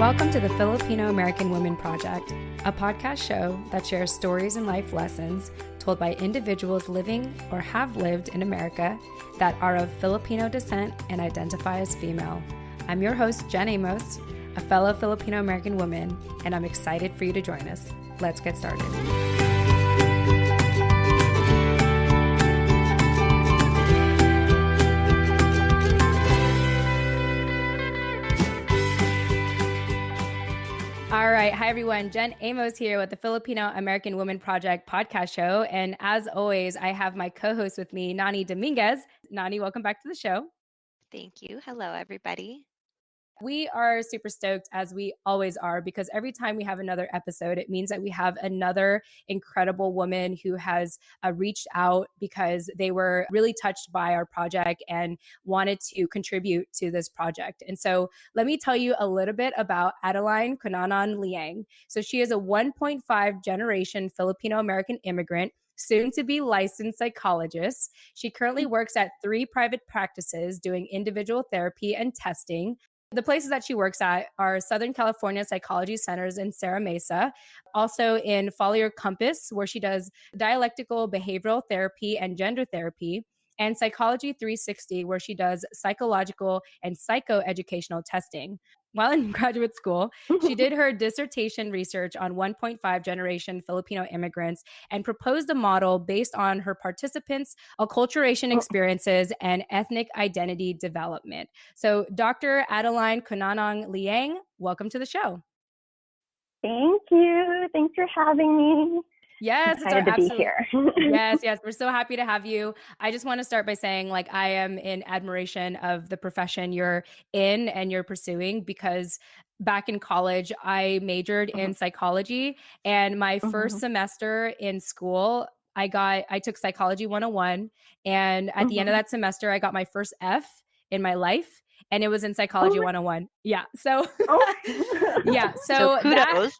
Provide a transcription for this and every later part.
Welcome to the Filipino American Women Project, a podcast show that shares stories and life lessons told by individuals living or have lived in America that are of Filipino descent and identify as female. I'm your host, Jen Amos, a fellow Filipino American woman, and I'm excited for you to join us. Let's get started. All right. Hi, everyone. Jen Amos here with the Filipino American Women Project podcast show. And as always, I have my co-host with me, Nani Dominguez. Nani, welcome back to the show. Thank you. Hello, everybody. We are super stoked, as we always are, because every time we have another episode, it means that we have another incredible woman who has reached out because they were really touched by our project and wanted to contribute to this project. And so let me tell you a little bit about Adeleine Conanan Liang. So she is a 1.5 generation Filipino-American immigrant, soon to be licensed psychologist. She currently works at 3 private practices doing individual therapy and testing. The places that she works at are Southern California Psychology Centers in Serra Mesa, also in Folier Compass, where she does dialectical behavioral therapy and gender therapy, and Psychology 360, where she does psychological and psychoeducational testing. While in graduate school, she did her dissertation research on 1.5 generation Filipino immigrants and proposed a model based on her participants' acculturation experiences and ethnic identity development. So, Dr. Adeleine Conanan Liang, welcome to the show. Thank you. Thanks for having me. Yes, I'm excited to be here. Yes. We're so happy to have you. I just want to start by saying, I am in admiration of the profession you're in and you're pursuing, because back in college, I majored in psychology, and my first semester in school, I took Psychology 101. And at the end of that semester, I got my first F in my life. And it was in Psychology 101. Yeah. So, yeah. So kudos.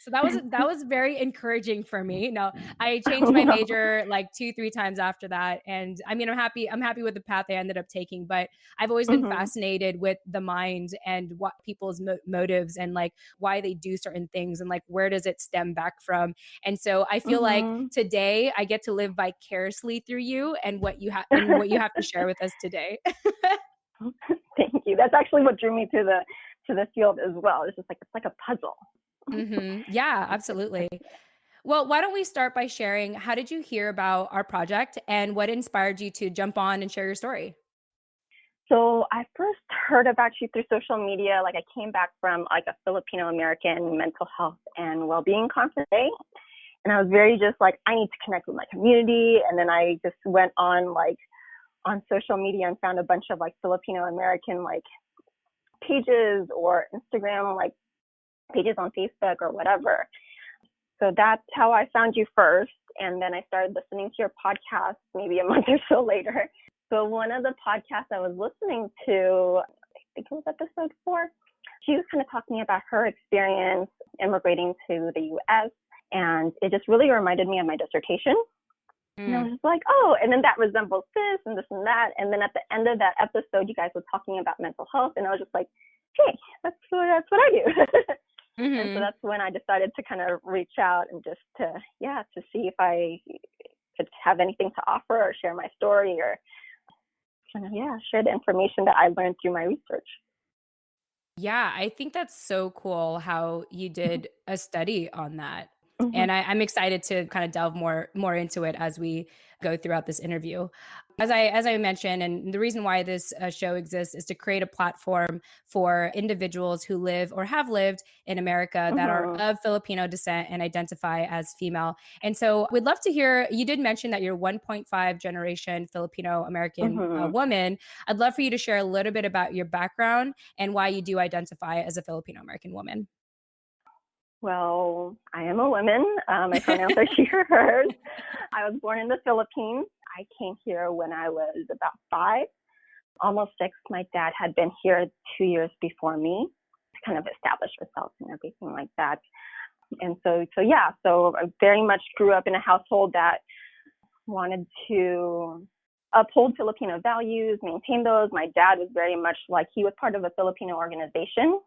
So that was very encouraging for me. No, I changed my major like 2-3 times after that. And I mean, I'm happy with the path I ended up taking, but I've always been fascinated with the mind and what people's motives and why they do certain things and where does it stem back from. And so I feel like today I get to live vicariously through you and what you have to share with us today. Thank you. That's actually what drew me to the field as well. It's just it's like a puzzle. Yeah, absolutely. Well, why don't we start by sharing, how did you hear about our project and what inspired you to jump on and share your story? So I first heard about you through social media. I came back from a Filipino American mental health and well-being conference day. And I was very just I need to connect with my community. And then I just went on social media and found a bunch of Filipino American pages or Instagram pages on Facebook or whatever. So that's how I found you first. And then I started listening to your podcast maybe a month or so later. So one of the podcasts I was listening to, I think it was episode 4, she was kind of talking about her experience immigrating to the US. And it just really reminded me of my dissertation. And I was just oh, and then that resembles this and this and that. And then at the end of that episode, you guys were talking about mental health. And I was just hey, that's what I do. And so that's when I decided to kind of reach out and just to see if I could have anything to offer or share my story or kind of, share the information that I learned through my research. Yeah, I think that's so cool how you did a study on that. And I'm excited to kind of delve more into it as we go throughout this interview. As I mentioned, and the reason why this show exists is to create a platform for individuals who live or have lived in America that are of Filipino descent and identify as female. And so we'd love to hear, you did mention that you're 1.5 generation Filipino American woman. I'd love for you to share a little bit about your background and why you do identify as a Filipino American woman. Well, I am a woman. My pronouns are she, her, hers. I was born in the Philippines. I came here when I was about 5, almost 6. My dad had been here 2 years before me to kind of establish herself and everything like that. And so I very much grew up in a household that wanted to uphold Filipino values, maintain those. My dad was very much he was part of a Filipino organization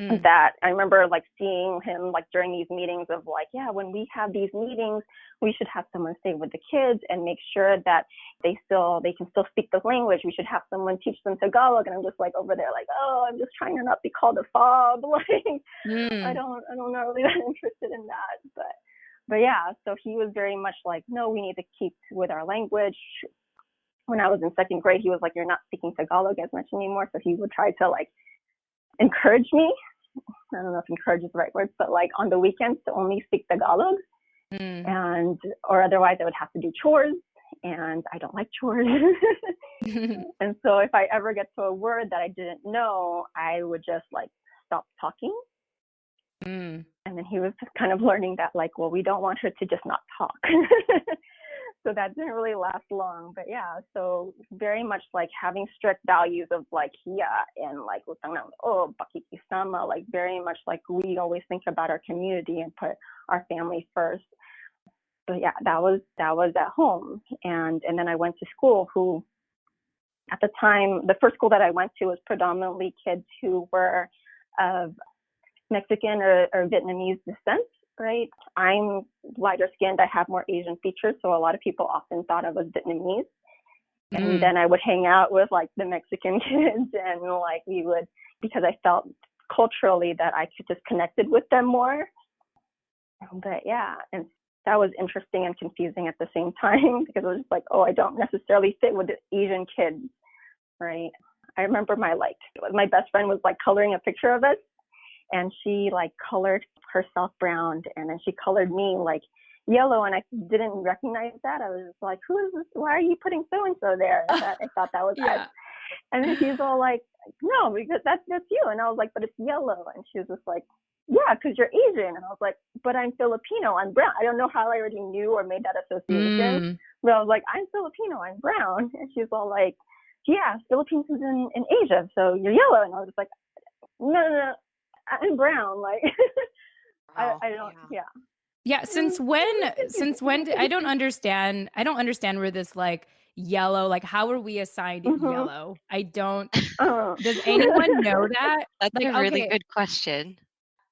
that I remember like seeing him like during these meetings of like, yeah, when we have these meetings, we should have someone stay with the kids and make sure that they can still speak the language. We should have someone teach them Tagalog. And I'm just like over there like, oh, I'm just trying to not be called a fob. Like I'm not really that interested in that. But yeah, so he was very much like, no, we need to keep with our language. When I was in second grade, he was like, you're not speaking Tagalog as much anymore. So he would try to like encourage me. I don't know if encourage is the right word, but like on the weekends to only speak Tagalog, or otherwise I would have to do chores, and I don't like chores. And so if I ever get to a word that I didn't know, I would just like stop talking. And then he was just kind of learning that like, well, we don't want her to just not talk. So that didn't really last long. But yeah, so very much like having strict values of like hiya and like pakikisama, like very much like we always think about our community and put our family first. So yeah, that was at home. And then I went to school, who at the time, the first school that I went to was predominantly kids who were of Mexican or Vietnamese descent. Right. I'm lighter skinned. I have more Asian features. So a lot of people often thought I was Vietnamese. And then I would hang out with like the Mexican kids and like we would, because I felt culturally that I could just connected with them more. But yeah, and that was interesting and confusing at the same time because it was just like, oh, I don't necessarily fit with the Asian kids. Right. I remember my best friend was like coloring a picture of us. And she like colored herself brown, and then she colored me like yellow, and I didn't recognize that. I was like, who is this? Why are you putting so and so there? I thought that was us. And then she's all like, no, because that's you. And I was like, but it's yellow. And she was just like, yeah, because you're Asian. And I was like, but I'm Filipino. I'm brown. I don't know how I already knew or made that association. But I was like, I'm Filipino. I'm brown. And she's all like, yeah, Philippines is in Asia, so you're yellow. And I was just like, no. I'm brown, like I don't. Yeah. Since when I don't understand where this like yellow, like how are we assigned yellow? I don't. Does anyone know that? That's like a really good question.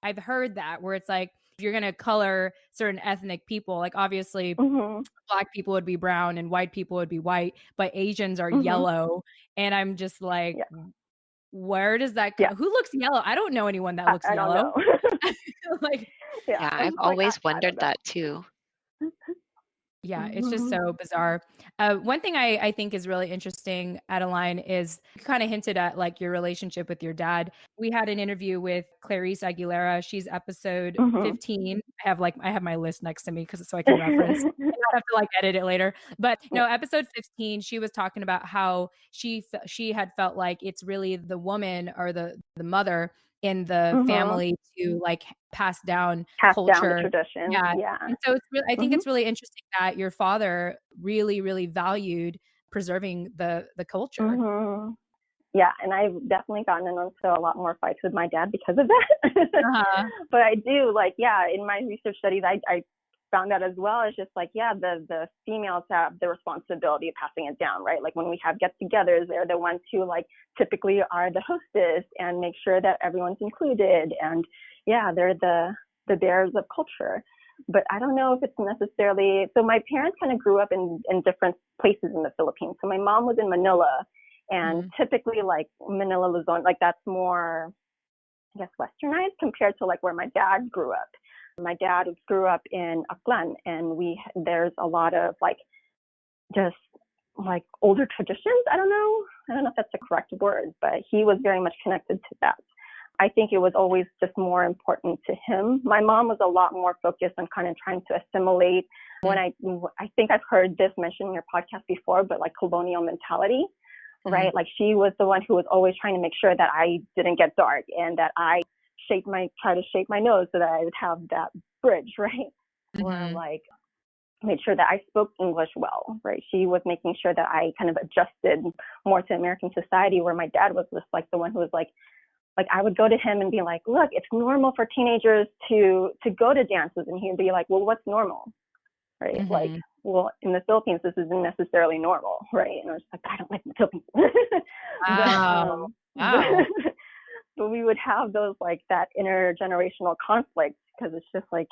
I've heard that where it's like if you're gonna color certain ethnic people, like obviously Black people would be brown and white people would be white, but Asians are yellow, and I'm just like. Where does that come? Who looks yellow? I don't know anyone that looks yellow. Like, I've always wondered that too. Yeah, it's just so bizarre. One thing I think is really interesting, Adeleine, is you kind of hinted at like your relationship with your dad. We had an interview with Clarice Aguilera. She's episode 15. I have my list next to me so I can reference. I have to like edit it later. But no, episode 15, she was talking about how she had felt like it's really the woman or the mother in the family to like pass down culture, down the tradition. Yeah. And so it's really, I think it's really interesting that your father really, really valued preserving the culture. Yeah, and I've definitely gotten into a lot more fights with my dad because of that. But I do in my research studies, I found out as well. It's just like, the females have the responsibility of passing it down, right? Like when we have get-togethers, they're the ones who like typically are the hostess and make sure that everyone's included. And they're the bearers of culture. But I don't know if it's necessarily, so my parents kind of grew up in different places in the Philippines. So my mom was in Manila, and typically like Manila, Luzon, like that's more, I guess, westernized compared to like where my dad grew up. My dad grew up in Aklan, and there's a lot of like just like older traditions. I don't know if that's the correct word, but he was very much connected to that. I think it was always just more important to him. My mom was a lot more focused on kind of trying to assimilate. When I think I've heard this mentioned in your podcast before, but like colonial mentality, right? Like she was the one who was always trying to make sure that I didn't get dark and that I try to shape my nose so that I would have that bridge, right? Or like made sure that I spoke English well, right? She was making sure that I kind of adjusted more to American society, where my dad was just like the one who was like I would go to him and be like, look, it's normal for teenagers to go to dances. And he'd be like, well, what's normal? Right? Like, well, in the Philippines, this isn't necessarily normal, right? And I was like, I don't like the Philippines. Wow. we would have those like that intergenerational conflict, because it's just like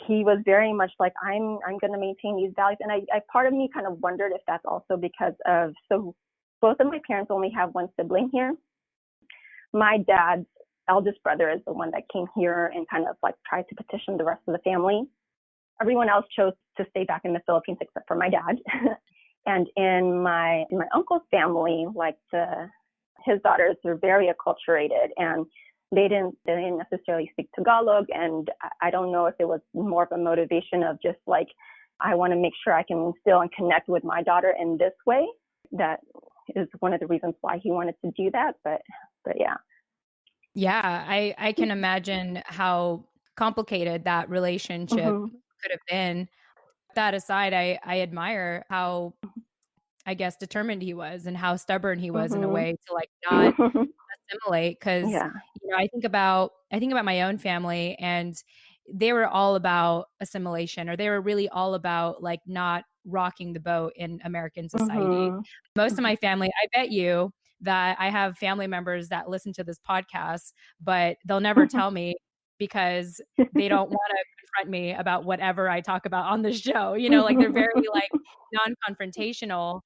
he was very much like, I'm going to maintain these values. And I part of me kind of wondered if that's also because of, so both of my parents only have one sibling here. My dad's eldest brother is the one that came here and kind of like tried to petition the rest of the family. Everyone else chose to stay back in the Philippines except for my dad. And in my uncle's family, like his daughters were very acculturated, and they didn't necessarily speak Tagalog. And I don't know if it was more of a motivation of just like, I want to make sure I can instill and connect with my daughter in this way. That is one of the reasons why he wanted to do that. But yeah. Yeah, I can imagine how complicated that relationship could have been. That aside, I admire how, I guess, determined he was and how stubborn he was in a way to like not assimilate. Because I think about my own family, and they were all about assimilation, or they were really all about like not rocking the boat in American society. Most of my family, I bet you that I have family members that listen to this podcast, but they'll never tell me because they don't want to confront me about whatever I talk about on the show. Like they're very like non-confrontational.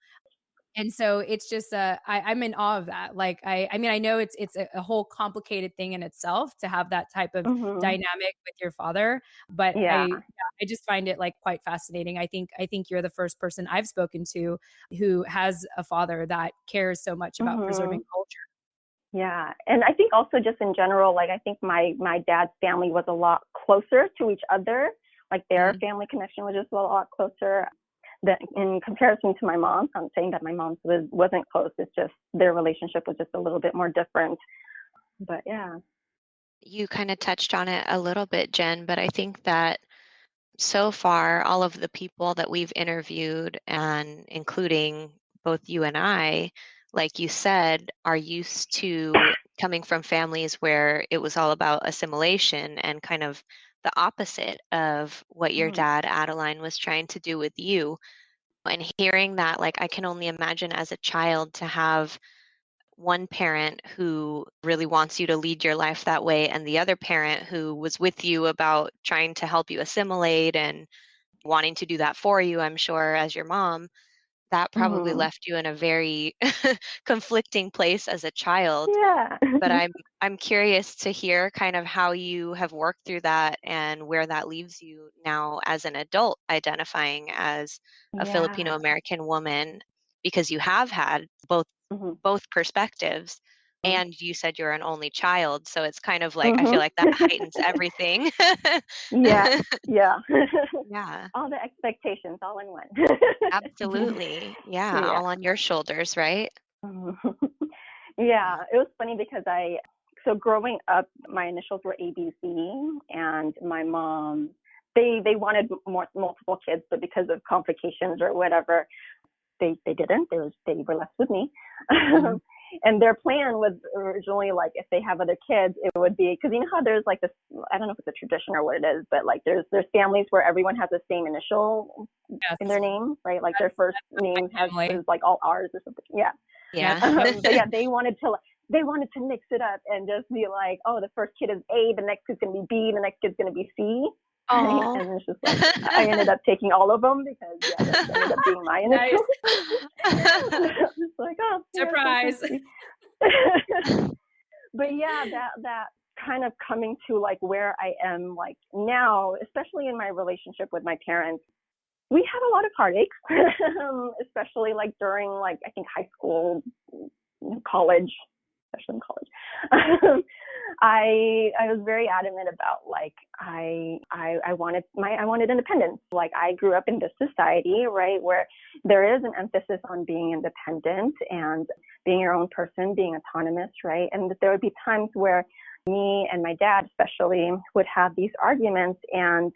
And so it's just I'm in awe of that. Like I mean, I know it's a whole complicated thing in itself to have that type of dynamic with your father, but I just find it like quite fascinating. I think you're the first person I've spoken to who has a father that cares so much about preserving culture. Yeah. And I think also just in general, like I think my dad's family was a lot closer to each other. Like their family connection was just a lot closer than in comparison to my mom's. I'm saying that my mom's wasn't close. It's just their relationship was just a little bit more different. But yeah. You kind of touched on it a little bit, Jen, but I think that so far, all of the people that we've interviewed, and including both you and I, like you said, are used to coming from families where it was all about assimilation and kind of the opposite of what your dad, Adeline, was trying to do with you. And hearing that, like, I can only imagine as a child to have one parent who really wants you to lead your life that way, and the other parent who was with you about trying to help you assimilate and wanting to do that for you, I'm sure, as your mom. That probably left you in a very conflicting place as a child. Yeah. But I'm curious to hear kind of how you have worked through that and where that leaves you now as an adult identifying as a Filipino American woman, because you have had both perspectives, and you said you're an only child, so it's kind of like I feel like that heightens everything. Yeah. Yeah. All the expectations all in one. Absolutely. Yeah, all on your shoulders, right? Yeah, it was funny because so growing up, my initials were ABC, and my mom, they wanted multiple kids, but because of complications or whatever, they didn't. They were left with me. And their plan was originally like, if they have other kids, it would be, because you know how there's like this, I don't know if it's a tradition or what it is, but like there's families where everyone has the same initial in their name, right? Like their first name is like all R's or something. Yeah. So yeah, they wanted to mix it up and just be like, oh, the first kid is A, the next kid's gonna be B, the next kid's gonna be C. Aww. And it's just like, I ended up taking all of them because that ended up being my initials. It's like, oh, surprise. But yeah, that kind of coming to like where I am like now, especially in my relationship with my parents, we had a lot of heartaches, especially like during like, I think high school, college, especially in college. I was very adamant about like I wanted independence. Like I grew up in this society, right, where there is an emphasis on being independent and being your own person, being autonomous, right? And that there would be times where me and my dad especially would have these arguments, and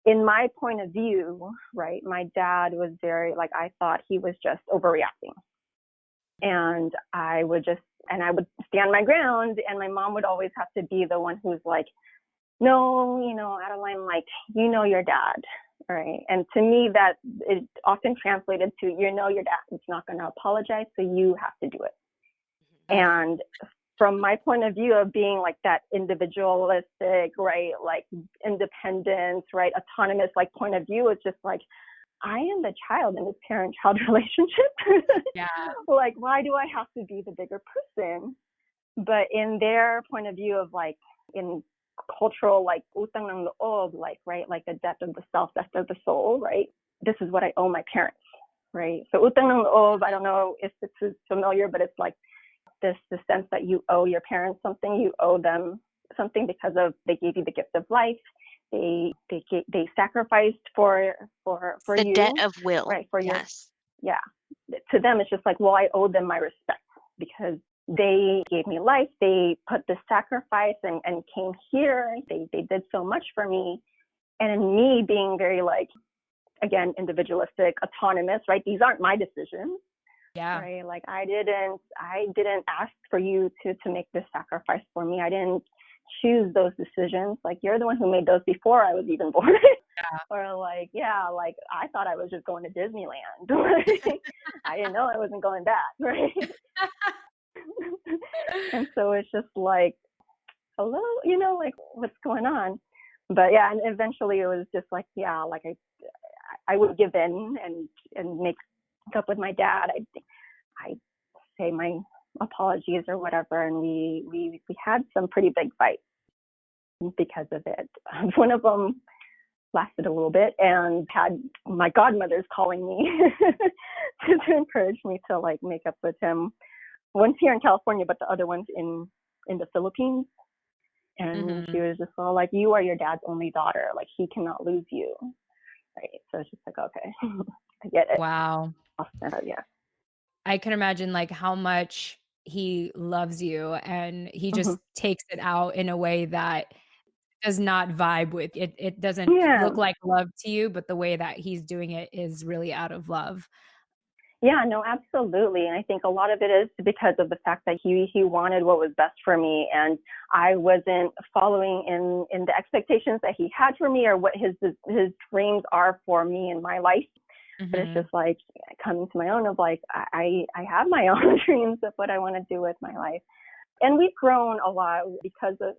in my point of view, right, my dad was very like, I thought he was just overreacting. And I would stand my ground, and my mom would always have to be the one who's like, no, Adeline, like, your dad, right? And to me, that it often translated to, your dad is not going to apologize, so you have to do it. And from my point of view of being like that individualistic, right, like independence, right, autonomous like point of view, it's just like, I am the child in this parent-child relationship. Yeah. Like, why do I have to be the bigger person? But in their point of view of like in cultural, like utang ng loob, like, right, like the debt of the self, debt of the soul, right? This is what I owe my parents, right? So utang ng loob, I don't know if this is familiar, but it's like the sense that you owe your parents something, you owe them something because of they gave you the gift of life. They sacrificed for the you, debt of will, right? For yes. Yeah. To them, it's just like, well, I owe them my respect because they gave me life. They put the sacrifice and came here. They did so much for me. And in me being very like, again, individualistic, autonomous, right? These aren't my decisions. Yeah. Right. Like I didn't ask for you to make this sacrifice for me. I didn't choose those decisions. Like you're the one who made those before I was even born. Yeah. Or like, yeah, like I thought I was just going to Disneyland. I didn't know I wasn't going back. Right. And so it's just like, hello, you know, like what's going on? But yeah, and eventually it was just like, yeah, like I would give in and make up with my dad. I say my apologies or whatever, and we had some pretty big fights because of it. One of them lasted a little bit and had my godmothers calling me to encourage me to like make up with him. One's here in California, but the other one's in the Philippines. And she was just all like, you are your dad's only daughter. Like he cannot lose you. Right. So it's just like, okay, I get it. Wow. Yeah. I can imagine like how much he loves you, and he just takes it out in a way that does not vibe with it. It doesn't look like love to you, but the way that he's doing it is really out of love. Yeah, no, absolutely. And I think a lot of it is because of the fact that he wanted what was best for me, and I wasn't following in the expectations that he had for me or what his dreams are for me in my life. But it's just like coming to my own of like, I have my own dreams of what I want to do with my life. And we've grown a lot because of,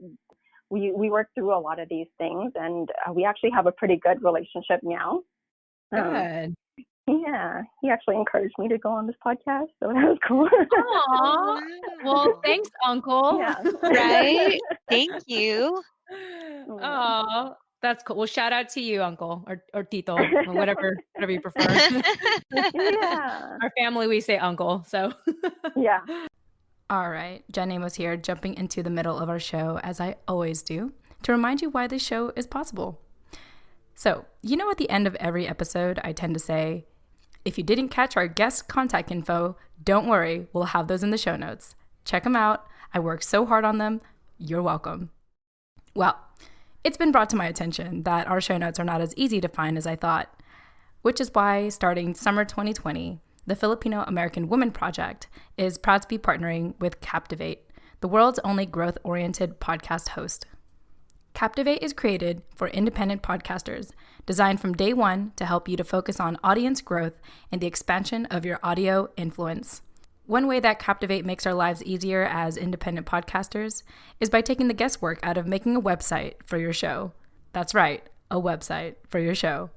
we work through a lot of these things, and we actually have a pretty good relationship now. Good. Yeah, he actually encouraged me to go on this podcast, so that was cool. Aww. Well, thanks, Uncle. Yeah. Right? Thank you. Oh, that's cool. Well, shout out to you, Uncle, or Tito, or whatever you prefer. Yeah. Our family, we say Uncle, so. Yeah. All right, Jen Amos here, jumping into the middle of our show, as I always do, to remind you why this show is possible. So, you know, at the end of every episode, I tend to say, if you didn't catch our guest contact info, don't worry, we'll have those in the show notes. Check them out. I worked so hard on them. You're welcome. Well, it's been brought to my attention that our show notes are not as easy to find as I thought, which is why starting summer 2020, the Filipino American Women Project is proud to be partnering with Captivate, the world's only growth-oriented podcast host. Captivate is created for independent podcasters, designed from day one to help you to focus on audience growth and the expansion of your audio influence. One way that Captivate makes our lives easier as independent podcasters is by taking the guesswork out of making a website for your show. That's right, a website for your show.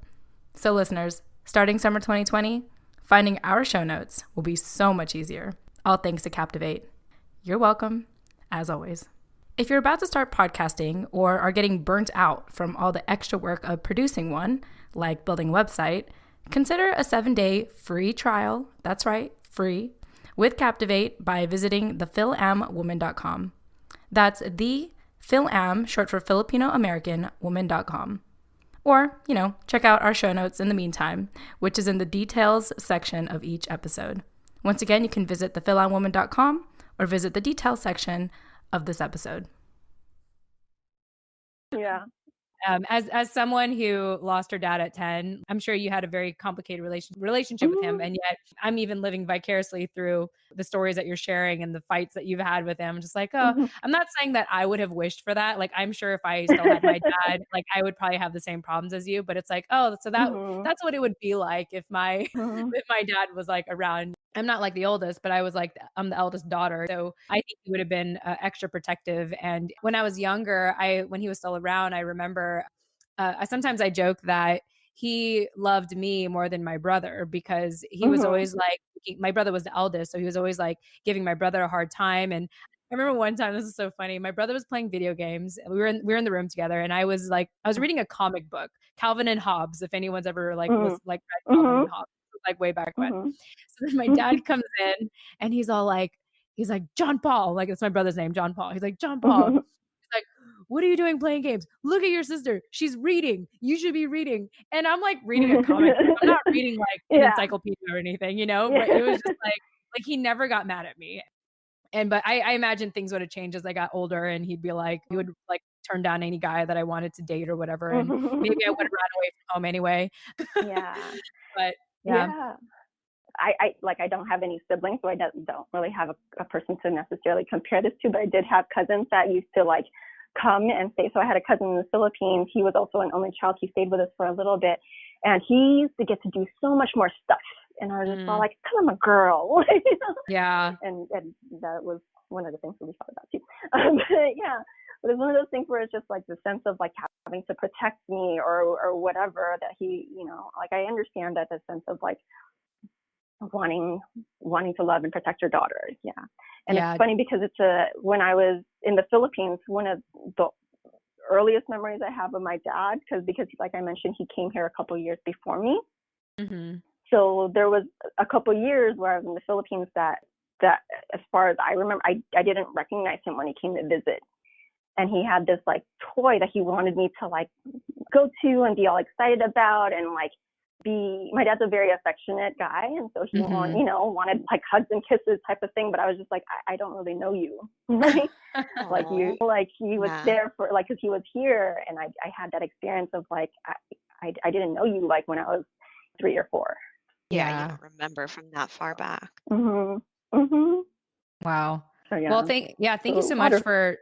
So listeners, starting summer 2020, finding our show notes will be so much easier. All thanks to Captivate. You're welcome, as always. If you're about to start podcasting or are getting burnt out from all the extra work of producing one, like building a website, consider a 7-day free trial, that's right, free, with Captivate by visiting thefilamwoman.com. That's the Filam, short for Filipino American Woman.com. Or, check out our show notes in the meantime, which is in the details section of each episode. Once again, you can visit thefilamwoman.com or visit the details section of this episode. Yeah. As someone who lost her dad at 10, I'm sure you had a very complicated relationship with him. And yet I'm even living vicariously through the stories that you're sharing and the fights that you've had with him. Just like, I'm not saying that I would have wished for that. Like, I'm sure if I still had my dad, like I would probably have the same problems as you, but it's like, so that's what it would be like if my, if my dad was like around. I'm not like the oldest, but I was like, I'm the eldest daughter. So I think he would have been extra protective. And when I was younger, when he was still around, I remember sometimes I joke that he loved me more than my brother because he was Mhm. always like, my brother was the eldest. So he was always like giving my brother a hard time. And I remember one time, this is so funny. My brother was playing video games. And we were in the room together, and I was reading a comic book, Calvin and Hobbes. If anyone's ever Mhm. read Calvin Mhm. and Hobbes, like way back when. Mhm. So then my dad comes in and he's like, John Paul, like it's my brother's name, John Paul. He's like, John Paul. Mhm. He's like, what are you doing playing games? Look at your sister. She's reading. You should be reading. And I'm like reading a comic book. I'm not reading like an Yeah. encyclopedia or anything, you know, but Yeah. it was just like he never got mad at me. But I imagine things would have changed as I got older, and he would like turn down any guy that I wanted to date or whatever. And maybe I would have run away from home anyway. Yeah. But yeah. Yeah. I don't have any siblings, so I don't really have a person to necessarily compare this to, but I did have cousins that used to like come and stay. So I had a cousin in the Philippines. He was also an only child. He stayed with us for a little bit, and he used to get to do so much more stuff. And I was just all like, "Come, I'm a girl," you know? Yeah. And that was one of the things that we thought about too. But yeah, but it's one of those things where it's just like the sense of like having to protect me or whatever that he, you know, like I understand that the sense of like wanting to love and protect your daughter. Yeah. And Yeah. it's funny because when I was in the Philippines, one of the earliest memories I have of my dad, because like I mentioned, he came here a couple years before me. Mm-hmm. So there was a couple years where I was in the Philippines that as far as I remember, I didn't recognize him when he came to visit. And he had this like toy that he wanted me to like go to and be all excited about and like my dad's a very affectionate guy, and so he wanted like hugs and kisses type of thing, but I was just like, I don't really know you. Right? Like he was there for like, because he was here, and I had that experience of like I didn't know you like when I was 3 or 4. Yeah, you don't remember from that far back. Wow. So yeah. Well, thank you so much for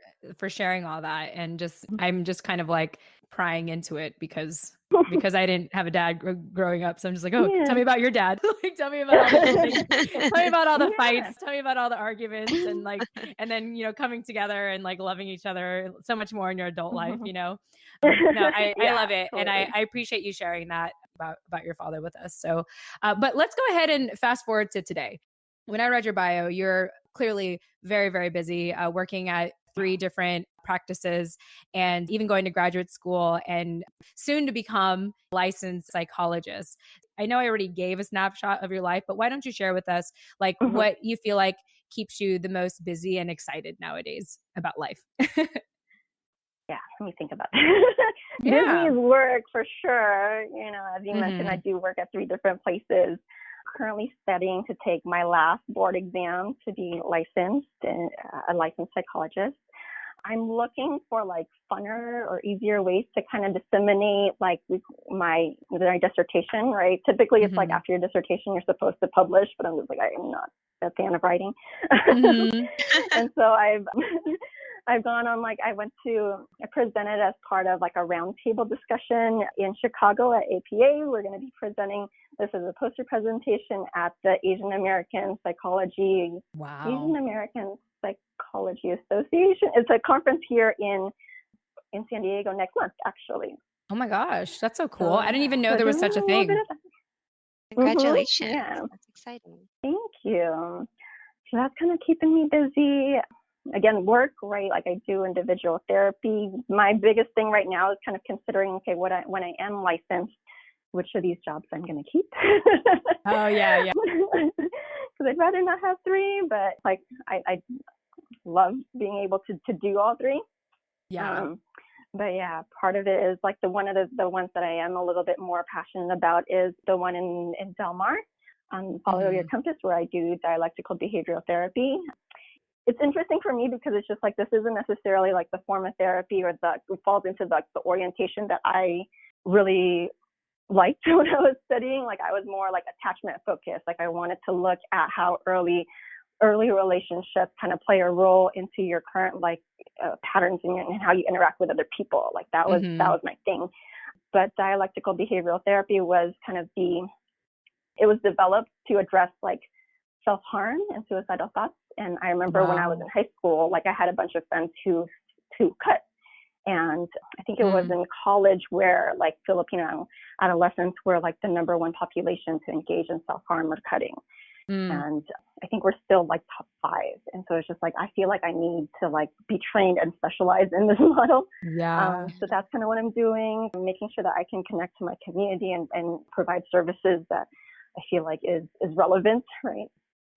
sharing all that. And I'm just kind of like prying into it because I didn't have a dad growing up. So I'm just like, tell me about your dad. Like, tell me about all the things. Tell me about all the fights. Tell me about all the arguments and like, and then, coming together and like loving each other so much more in your adult life, No, I love it. Totally. And I appreciate you sharing that about your father with us. So, but let's go ahead and fast forward to today. When I read your bio, you're clearly very, very busy working at 3 different practices and even going to graduate school and soon to become licensed psychologist. I know I already gave a snapshot of your life, but why don't you share with us like what you feel like keeps you the most busy and excited nowadays about life? Yeah, let me think about that. Busy is work for sure. As you mentioned, I do work at 3 different places. Currently studying to take my last board exam to be licensed, a licensed psychologist. I'm looking for like funner or easier ways to kind of disseminate like my dissertation, right? Typically it's like after your dissertation, you're supposed to publish, but I'm just like, I'm not a fan of writing. And so I've gone on I presented as part of like a roundtable discussion in Chicago at APA. We're going to be presenting this as a poster presentation at the Asian American Psychology Association. It's a conference here in San Diego next month, actually. Oh my gosh, that's so cool. I didn't even know there was such a thing. Congratulations. Yeah. That's exciting. Thank you. So that's kind of keeping me busy. Again, work, right? Like I do individual therapy. My biggest thing right now is kind of considering, okay, when I am licensed, which of these jobs I'm going to keep. Oh, yeah. Because I'd rather not have 3, but like I love being able to do all 3. Yeah. But yeah, part of it is like the ones that I am a little bit more passionate about is the one in Del Mar, Follow Your Compass, where I do dialectical behavioral therapy. It's interesting for me because it's just like, this isn't necessarily like the form of therapy or it falls into the orientation that I really liked when I was studying. Like I was more like attachment focused. Like I wanted to look at how early relationships kind of play a role into your current patterns and how you interact with other people. Like that was my thing. But dialectical behavioral therapy was kind of it was developed to address like self-harm and suicidal thoughts. And I remember when I was in high school, like I had a bunch of friends who cut. And I think it was in college where like Filipino adolescents were like the number one population to engage in self-harm or cutting. And I think we're still like top 5. And so it's just like, I feel like I need to like be trained and specialize in this model. Yeah. So that's kind of what I'm doing. I'm making sure that I can connect to my community and provide services that I feel like is relevant, right?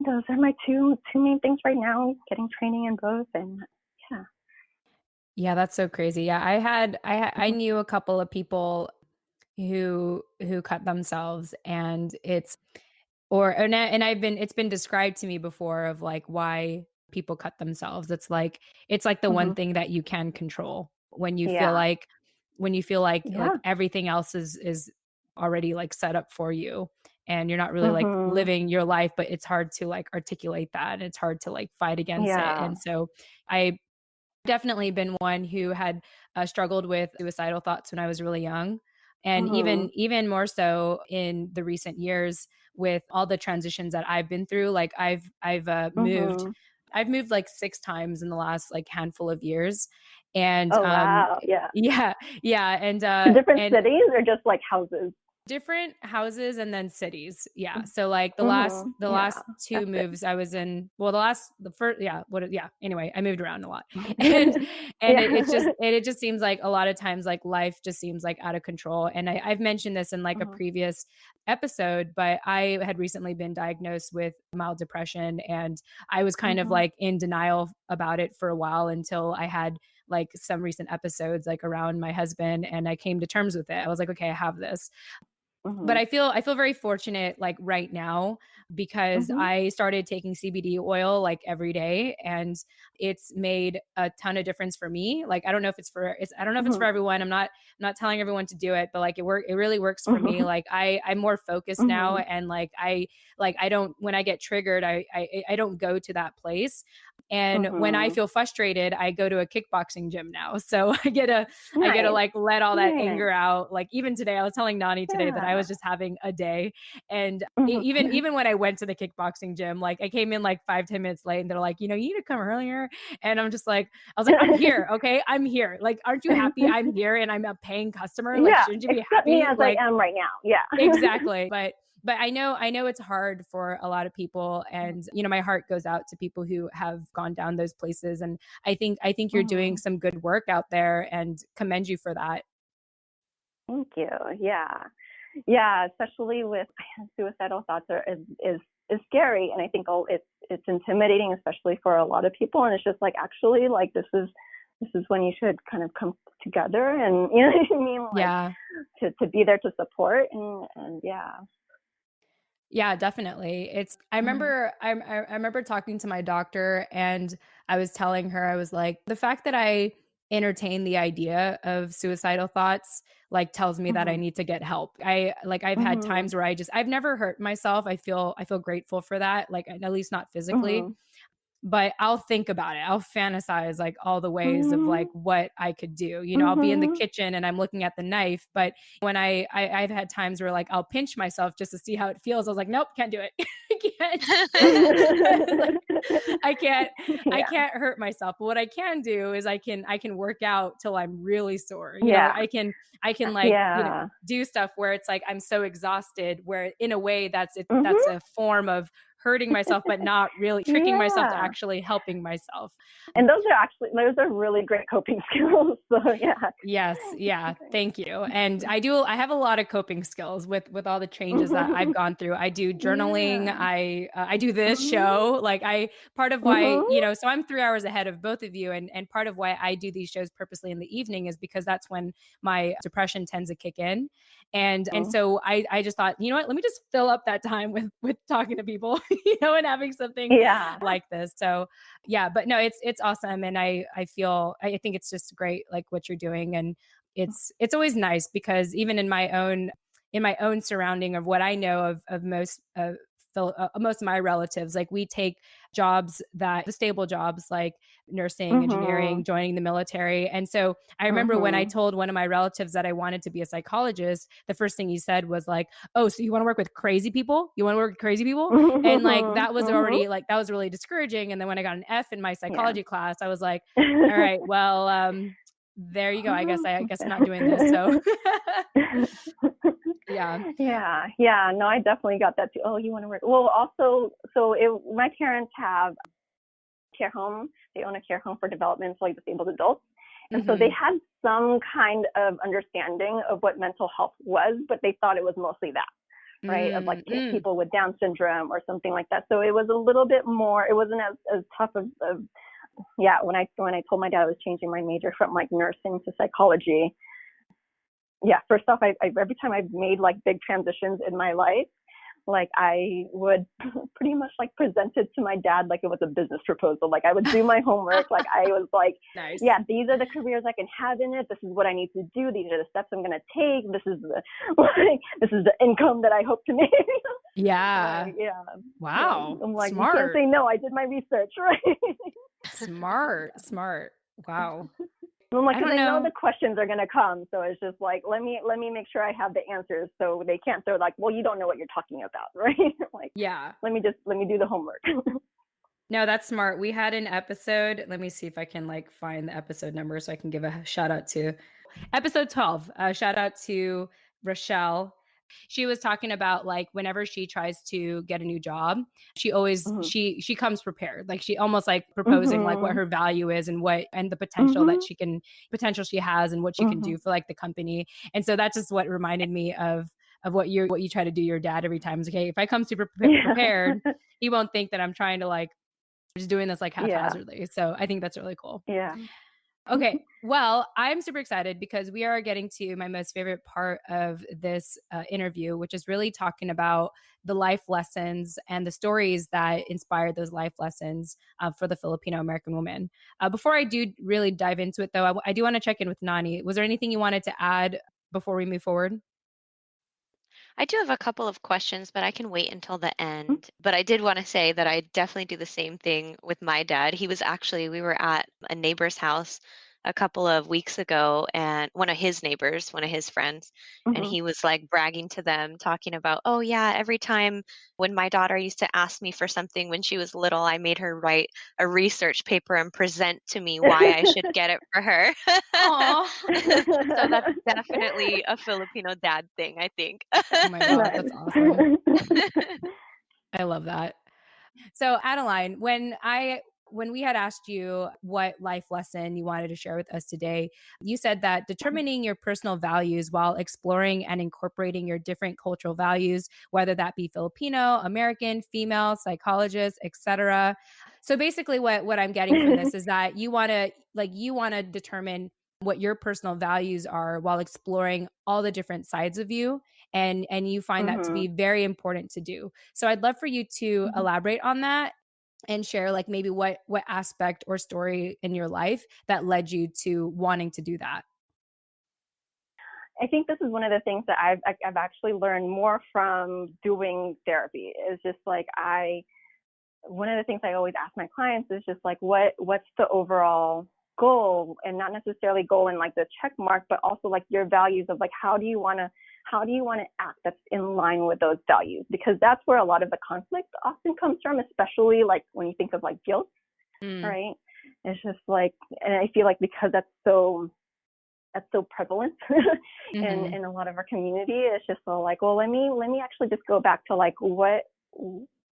Those are my two main things right now, getting training in both. And yeah. Yeah, that's so crazy. Yeah, I knew a couple of people who cut themselves, and it's been described to me before of like why people cut themselves. It's like the one thing that you can control when you feel like like everything else is already like set up for you, and you're not really like living your life, but it's hard to like articulate that, and it's hard to like fight against it. And so I definitely been one who had struggled with suicidal thoughts when I was really young. And even more so in the recent years with all the transitions that I've been through. Like I've moved like 6 times in the last like handful of years. And wow. yeah. And different cities or just like houses? Different houses and then cities. Yeah. So like the last 2 moves I was in, well, anyway, I moved around a lot. And it just seems like a lot of times like life just seems like out of control. And I've mentioned this in like a previous episode, but I had recently been diagnosed with mild depression, and I was kind of like in denial about it for a while until I had like some recent episodes like around my husband, and I came to terms with it. I was like, okay, I have this. But I feel very fortunate like right now, because I started taking CBD oil like every day, and it's made a ton of difference for me. Like I don't know if it's for everyone. I'm not telling everyone to do it, but like it really works for me. Like I'm more focused now, and like I don't, when I get triggered, I don't go to that place. And when I feel frustrated, I go to a kickboxing gym now. So I get to like let all that anger out. Like even today, I was telling Nani today that I was just having a day. And even when I went to the kickboxing gym, like I came in like 5-10 minutes late, and they're like, you need to come earlier. And I'm just like, I was like, I'm here. Okay. I'm here. Like, aren't you happy I'm here and I'm a paying customer? Like, shouldn't you be happy? Me as like, I am right now. Yeah. Exactly. But I know it's hard for a lot of people, and my heart goes out to people who have gone down those places. And I think you're doing some good work out there, and commend you for that. Thank you. Yeah. Especially with suicidal thoughts is scary, and I think it's intimidating, especially for a lot of people. And it's just like, actually, like this is when you should kind of come together, and you know what I mean? Like, to be there to support, and yeah. Yeah, definitely. I remember talking to my doctor, and I was telling her, I was like, the fact that I entertain the idea of suicidal thoughts like tells me that I need to get help. I've had times where I've never hurt myself. I feel grateful for that, like at least not physically. But I'll think about it. I'll fantasize like all the ways of like what I could do. I'll be in the kitchen and I'm looking at the knife. But when I've had times where like I'll pinch myself just to see how it feels. I was like, nope, can't do it. I can't. I can't hurt myself. But what I can do is I can work out till I'm really sore. I can like do stuff where it's like I'm so exhausted, where in a way that's a form of hurting myself, but not really tricking myself to actually helping myself. And those are really great coping skills. So Yes. Yeah. Thank you. And I have a lot of coping skills with all the changes that I've gone through. I do journaling. I do this show. Like part of why, so I'm 3 hours ahead of both of you. And part of why I do these shows purposely in the evening is because that's when my depression tends to kick in. And so I just thought, you know what, let me just fill up that time with talking to people, and having something like this. So but no, it's awesome. And I think it's just great, like what you're doing. And it's always nice, because even in my own surrounding of what I know of most most of my relatives, like we take jobs the stable jobs like nursing, engineering, joining the military. And so I remember when I told one of my relatives that I wanted to be a psychologist, the first thing he said was like, "Oh, so you want to work with crazy people? You want to work with crazy people?" And like that was already like that was really discouraging. And then when I got an F in my psychology class, I was like, all right, well, there you go. I guess I'm not doing this. So yeah. Yeah. No, I definitely got that too. Oh, you want to work? Well, also, my parents have care home. They own a care home for developmentally disabled adults. And so they had some kind of understanding of what mental health was, but they thought it was mostly that, right? Of like people with Down syndrome or something like that. So it was a little bit more, it wasn't as tough of when I told my dad I was changing my major from like nursing to psychology. Yeah, first off, I every time I've made like big transitions in my life, like I would pretty much like present it to my dad like it was a business proposal. Like I would do my homework. Like I was like, nice. Yeah, these are the careers I can have in it. This is what I need to do. These are the steps I'm gonna take. This is the income that I hope to make. Yeah. Yeah. Wow. I'm like, smart. You can't say no. I did my research, right? Smart. Wow. I'm like, I because don't I know know the questions are gonna come, so it's just like, let me make sure I have the answers, so they can't throw like, well, you don't know what you're talking about, right? Like, yeah. let me do the homework. No, that's smart. We had an episode. Let me see if I can like find the episode number so I can give a shout out to episode 12. Shout out to Rochelle. She was talking about like whenever she tries to get a new job, she always she comes prepared. Like she almost like proposing like what her value is and the potential that she has and what she can do for like the company. And so that's just what reminded me of what you try to do your dad every time. It's like, hey, if I come super prepared, he won't think that I'm trying to like just doing this like haphazardly. So I think that's really cool. Yeah. Okay. Well, I'm super excited because we are getting to my most favorite part of this interview, which is really talking about the life lessons and the stories that inspired those life lessons for the Filipino American woman. Before I do really dive into it, though, I do want to check in with Nani. Was there anything you wanted to add before we move forward? I do have a couple of questions, but I can wait until the end. But I did want to say that I definitely do the same thing with my dad. We were at a neighbor's house a couple of weeks ago, and one of his neighbors, one of his friends, and he was like bragging to them, talking about, oh, yeah, every time when my daughter used to ask me for something when she was little, I made her write a research paper and present to me why I should get it for her. So that's definitely a Filipino dad thing, I think. Oh my God, that's awesome. I love that. So Adeleine, when we had asked you what life lesson you wanted to share with us today, you said that determining your personal values while exploring and incorporating your different cultural values, whether that be Filipino, American, female, psychologist, etc. So basically what I'm getting from this is that you want to determine what your personal values are while exploring all the different sides of you, and you find that to be very important to do. So I'd love for you to elaborate on that and share like maybe what aspect or story in your life that led you to wanting to do that. I think this is one of the things that I've actually learned more from doing therapy. Is just like one of the things I always ask my clients is just like, what's the overall goal, and not necessarily goal in like the check mark, but also like your values of like, how do you want to act that's in line with those values? Because that's where a lot of the conflict often comes from, especially like when you think of like guilt, right? It's just like, and I feel like because that's so prevalent in a lot of our community, it's just so like, well, let me actually just go back to like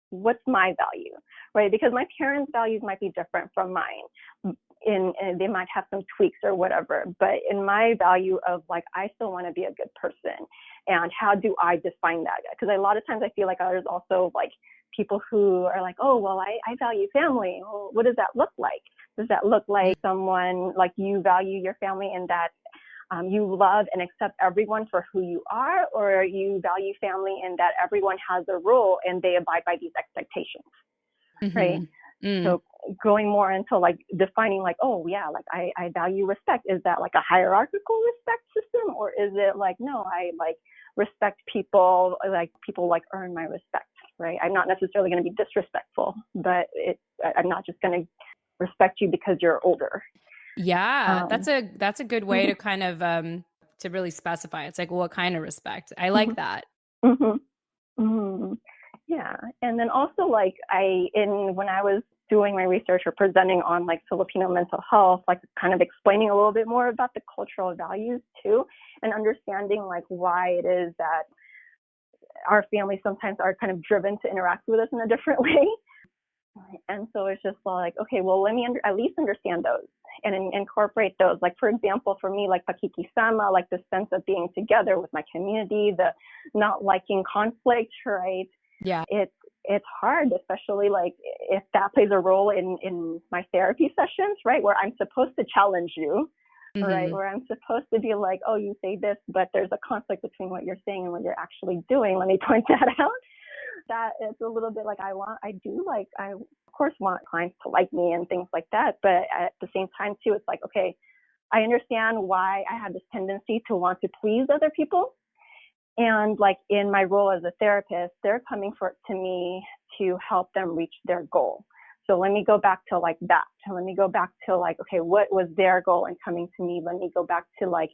what's my value, right? Because my parents' values might be different from mine, and they might have some tweaks or whatever, but in my value of like, I still want to be a good person, and how do I define that? Because a lot of times I feel like there's also like people who are like, oh, well, I value family. Well, what does that look like? Does that look like someone like you value your family and that you love and accept everyone for who you are, or you value family and that everyone has a role and they abide by these expectations, right? Mm. So going more into like defining like, oh yeah, like I value respect. Is that like a hierarchical respect system, or is it like, no, I like respect people, like people like earn my respect, right? I'm not necessarily going to be disrespectful, but I'm not just going to respect you because you're older. Yeah, Um, that's a good way to kind of to really specify. It's like, well, what kind of respect? I like that. mhm. Mhm. Yeah. And then also like when I was doing my research or presenting on like Filipino mental health, like kind of explaining a little bit more about the cultural values too, and understanding like why it is that our families sometimes are kind of driven to interact with us in a different way. And so it's just like, okay, well, let me at least understand those and incorporate those. Like, for example, for me, like pakikisama, like the sense of being together with my community, the not liking conflict, right? Yeah. It's hard, especially like if that plays a role in my therapy sessions, right? Where I'm supposed to challenge you, right? Mm-hmm. Where I'm supposed to be like, oh, you say this, but there's a conflict between what you're saying and what you're actually doing. Let me point that out. That it's a little bit like I of course want clients to like me and things like that, but at the same time too, it's like, okay, I understand why I have this tendency to want to please other people. And like in my role as a therapist, they're coming to me to help them reach their goal. So let me go back to like that. Let me go back to like, okay, what was their goal in coming to me? Let me go back to like,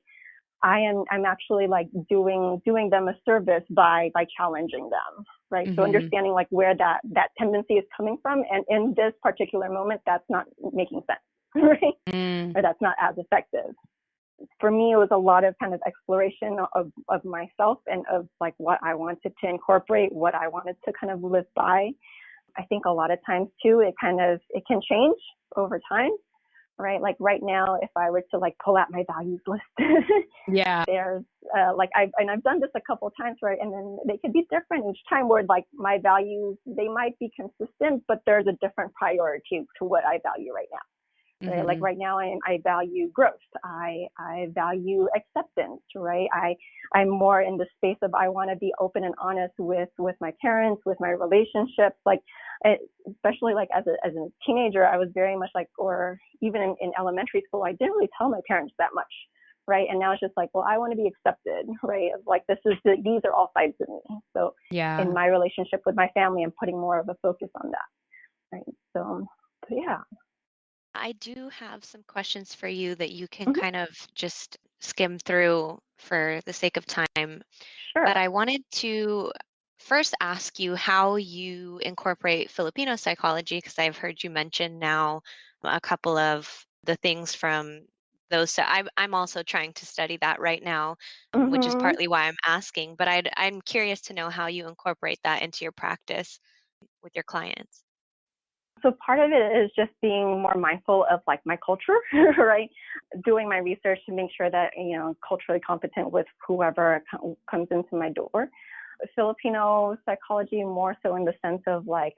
I'm actually like doing them a service by challenging them, right? So Mm-hmm. understanding like where that tendency is coming from, and in this particular moment, that's not making sense, right? Mm. Or that's not as effective. For me, it was a lot of kind of exploration of myself and of like what I wanted to incorporate, what I wanted to kind of live by. I think a lot of times too, it can change over time, right? Like right now, if I were to like pull out my values list, Yeah. there's like I've done this a couple of times, right? And then they could be different each time, where like my values, they might be consistent, but there's a different priority to what I value right now. Right? Like Mm-hmm. right now, I value growth. I value acceptance. Right? I'm more in the space of I want to be open and honest with my parents, with my relationships. Like, especially like as a teenager, I was very much like, or even in elementary school, I didn't really tell my parents that much. Right? And now it's just like, well, I want to be accepted. Right? Like these are all sides of me. So in Yeah. my relationship with my family, I'm putting more of a focus on that. Right? So yeah. I do have some questions for you that you can Mhm. kind of just skim through for the sake of time. But Sure. I wanted to first ask you how you incorporate Filipino psychology, because I've heard you mention now a couple of the things from those. So I'm also trying to study that right now, which is Mhm. partly why I'm asking. But I'm curious to know how you incorporate that into your practice with your clients. So part of it is just being more mindful of like my culture, right? Doing my research to make sure that, culturally competent with whoever comes into my door. Filipino psychology more so in the sense of like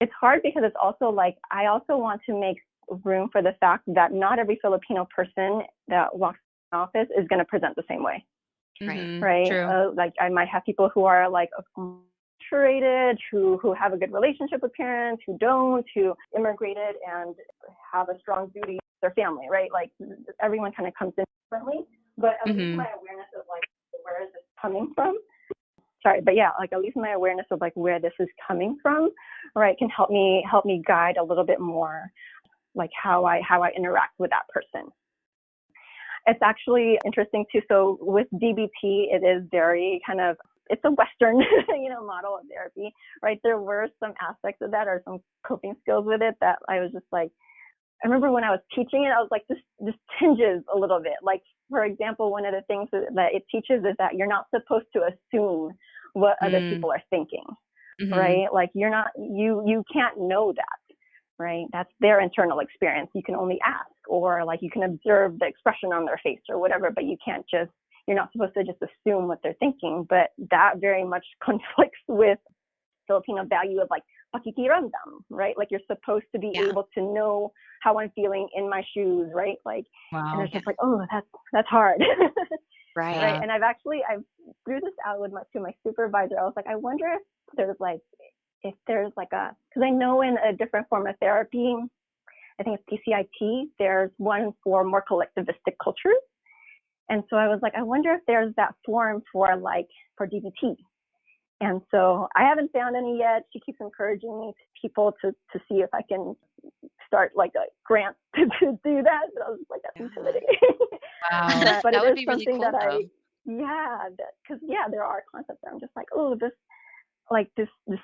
it's hard because it's also like I also want to make room for the fact that not every Filipino person that walks in office is going to present the same way. Right. Mm-hmm. Right? True. Like I might have people who are like acculturated, who have a good relationship with parents, who don't, who immigrated and have a strong duty to their family, right? Like everyone kind of comes in differently, but at least Mm-hmm. my awareness of like where is this coming from. Sorry, but yeah, like at least my awareness of like where this is coming from, right, can help me guide a little bit more, like how I interact with that person. It's actually interesting too. So with DBT, it is very kind of, it's a Western, model of therapy, right? There were some aspects of that or some coping skills with it that I was just like, I remember when I was teaching it, I was like, this tinges a little bit. Like, for example, one of the things that it teaches is that you're not supposed to assume what other people are thinking, Mm-hmm. right? Like you can't know that, right? That's their internal experience. You can only ask, or like you can observe the expression on their face or whatever, but you're not supposed to just assume what they're thinking. But that very much conflicts with Filipino value of like pakikiramdam, right? Like you're supposed to be Yeah. able to know how I'm feeling in my shoes, right? Like, and Wow. it's Yeah. just like, oh, that's hard. Right. Right. Yeah. And I threw this out to my supervisor. I was like, I wonder if there's like if there's like because I know in a different form of therapy, I think it's PCIT, there's one for more collectivistic cultures. And so I was like, I wonder if there's that form for DBT. And so I haven't found any yet. She keeps encouraging me, people to see if I can start like a grant to do that. But I was like, that's intimidating. Wow. but that it would is be really something cool, that though. because there are concepts that I'm just like, oh, this